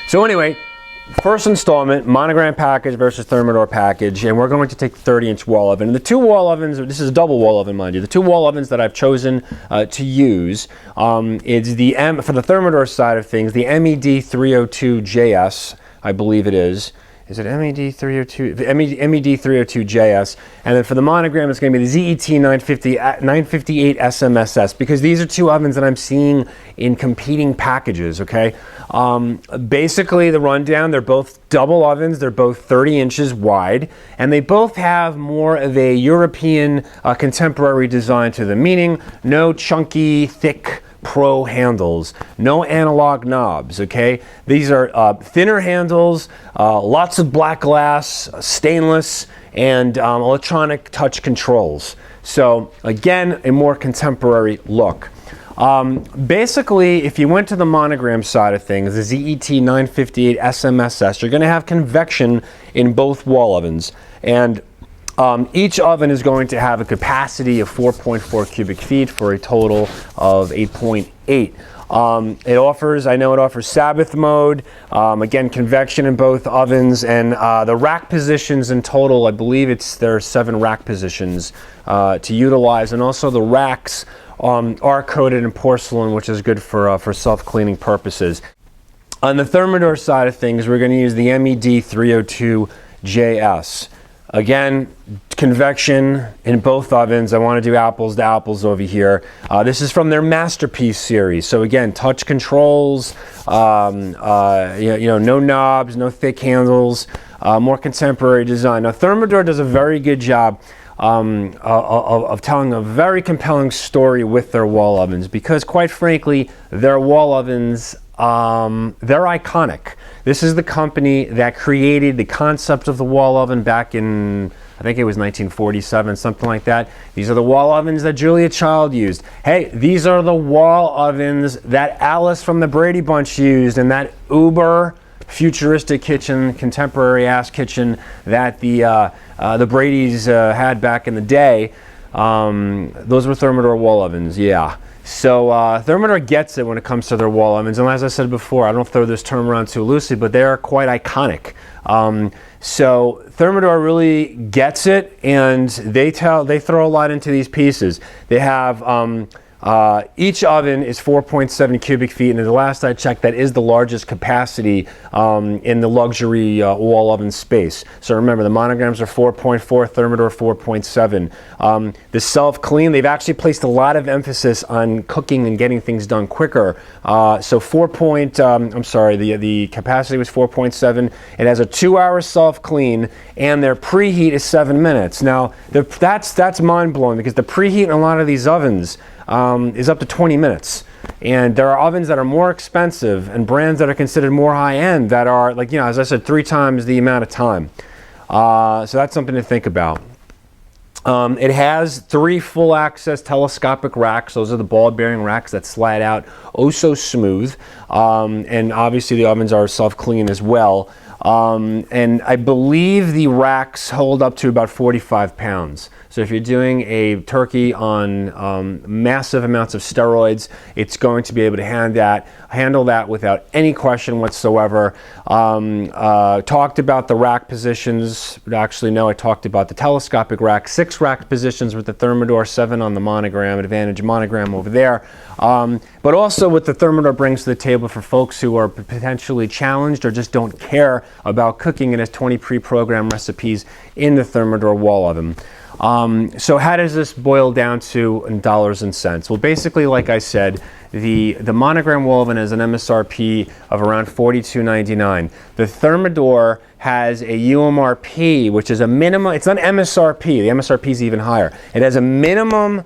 So anyway, first installment, Monogram package versus Thermador package, and we're going to take the 30-inch wall oven. And the two wall ovens, this is a double wall oven, mind you, the two wall ovens that I've chosen to use is for the Thermador side of things, the MED302JS, I believe it is. Is it MED302? MED302JS. And then for the Monogram, it's going to be the ZET958SMSS, because these are two ovens that I'm seeing in competing packages, okay? Basically, the rundown, they're both double ovens. They're both 30 inches wide, and they both have more of a European contemporary design to them, meaning no chunky, thick, pro handles, no analog knobs, okay? These are thinner handles, lots of black glass, stainless, and electronic touch controls. So again, a more contemporary look. Basically, if you went to the Monogram side of things, the ZET958SMSS, you're going to have convection in both wall ovens, and each oven is going to have a capacity of 4.4 cubic feet for a total of 8.8. I know it offers Sabbath mode, again, convection in both ovens, and the rack positions in total, I believe there are 7 rack positions to utilize, and also the racks are coated in porcelain, which is good for self-cleaning purposes. On the Thermador side of things, we're going to use the MED302JS. Again, convection in both ovens. I want to do apples to apples over here. This is from their Masterpiece series. So again, touch controls, no knobs, no thick handles, more contemporary design. Now, Thermador does a very good job of telling a very compelling story with their wall ovens, because quite frankly, their wall ovens, they're iconic. This is the company that created the concept of the wall oven back in, I think it was 1947, something like that. These are the wall ovens that Julia Child used. Hey, these are the wall ovens that Alice from the Brady Bunch used, and that uber futuristic kitchen, contemporary ass kitchen that the Bradys had back in the day. Those were Thermador wall ovens, yeah. So Thermador gets it when it comes to their wall ovens, and as I said before, I don't throw this term around too loosely, but they are quite iconic. So Thermador really gets it, and they throw a lot into these pieces. They have each oven is 4.7 cubic feet, and the last I checked, that is the largest capacity in the luxury wall oven space. So remember, the Monograms are 4.4, Thermador 4.7. The self-clean, they've actually placed a lot of emphasis on cooking and getting things done quicker. So the capacity was 4.7. It has a 2-hour self-clean, and their preheat is 7 minutes. Now, that's mind-blowing, because the preheat in a lot of these ovens is up to 20 minutes. And there are ovens that are more expensive and brands that are considered more high-end that are, like, as I said, 3 times the amount of time. So that's something to think about. It has 3 full-access telescopic racks. Those are the ball-bearing racks that slide out oh so smooth. And obviously the ovens are self-clean as well. And I believe the racks hold up to about 45 pounds. So if you're doing a turkey on massive amounts of steroids, it's going to be able to handle that without any question whatsoever. Talked about the rack positions, but actually no, I talked about the telescopic rack. 6 rack positions with the Thermador, 7 on the Monogram, Advantage Monogram over there. But also what the Thermador brings to the table for folks who are potentially challenged or just don't care about cooking, it has 20 pre-programmed recipes in the Thermador wall oven. So how does this boil down to in dollars and cents? Well, basically, like I said, the Monogram wall oven has an MSRP of around $42.99. The Thermador has a UMRP, which is a minimum. It's not MSRP. The MSRP is even higher. It has a minimum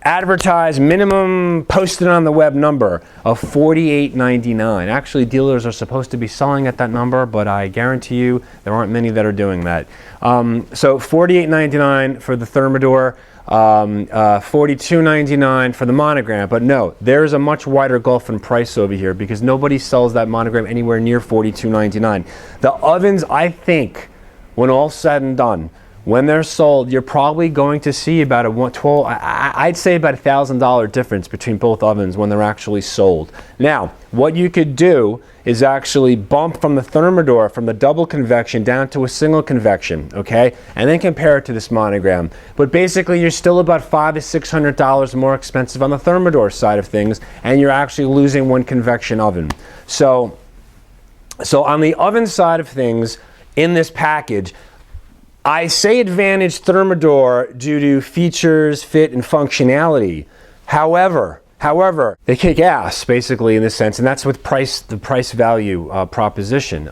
advertised, minimum posted on the web number of $48.99. Actually, dealers are supposed to be selling at that number, but I guarantee you there aren't many that are doing that. So $48.99 for the Thermador, $42.99 for the Monogram. But no, there's a much wider gulf in price over here, because nobody sells that Monogram anywhere near $42.99. The ovens, I think, when all said and done, when they're sold, you're probably going to see about I'd say about $1,000 difference between both ovens when they're actually sold. Now, what you could do is actually bump from the Thermador, from the double convection down to a single convection, okay? And then compare it to this Monogram. But basically, you're still about $500 to $600 more expensive on the Thermador side of things, and you're actually losing one convection oven. So on the oven side of things, in this package, I say advantage Thermador due to features, fit, and functionality. However, they kick ass, basically, in this sense, and that's with the price-value proposition.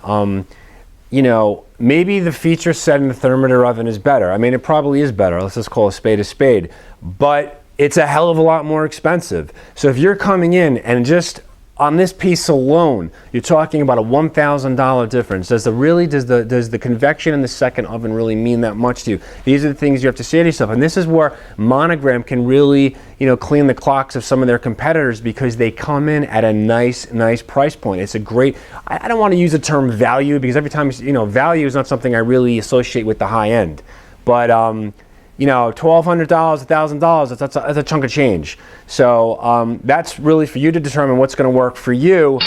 You know, maybe the feature set in the Thermador oven is better. I mean, it probably is better. Let's just call a spade, but it's a hell of a lot more expensive. So if you're coming in and just on this piece alone, you're talking about a $1,000 difference. Does the convection in the second oven really mean that much to you? These are the things you have to say to yourself, and this is where Monogram can really, you know, clean the clocks of some of their competitors, because they come in at a nice price point. It's a great. I don't want to use the term value, because every time, you know, value is not something I really associate with the high end, but you know, $1,200, $1,000, that's a chunk of change. So that's really for you to determine what's going to work for you.